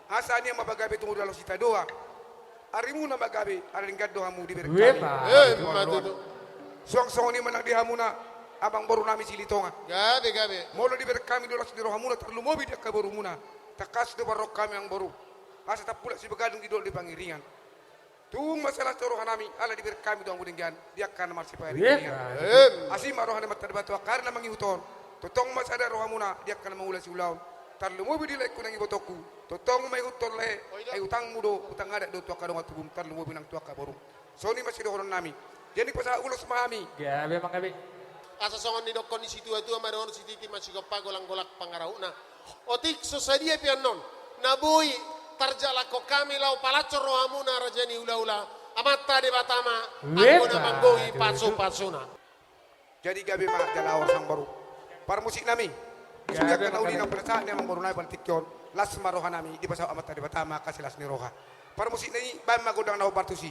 Asanya mabagabe tunggu dalam sita doa. Arimu na magabe, aring gaddo hamu di berkami. Matuto. Suang ni manang di hamuna, abang baru nami silitonga. Gabe. Molo di berkami dola sendiri hamuna terlalu mobi dia ke baru muna. Takas de barok kami yang baru. Asa tak pula si begadung di dol di pangiringan. Tung masalah corohan nami, ala di berkami doang budenggan, dia kan masih pangiringan. Asim arohan mata batu karena mangihuton. Totong masada rohamuna, dia kan mengulasi ulang. Tarlu mobi dilek kunang ibotoku. Totong may huton le, ay utang mudo, utang ada do tuaka dong atubum tarlu mobi nang tuaka baru. So ni masih dohoron nami. Jadi pasal ulos mami. Gabe mang gabe. Asa songon ni dokon ni situ atu amaron si titi masih golang golak pangarauna. Otik sosadia pianon. Nabui tarjala ko kami lau palacor rohamuna rajani ula-ula. Amata de batama, anggona manggoi pasu-pasuna. Jadi gabi mak jalawar sang baru. Para musik nami. Sudah kena uli nang perasaan yang baru naik bantikyon. Las maroha nami di pasal amata de batama kasih las ni roha. Para musik nani bam magodang nau partusi.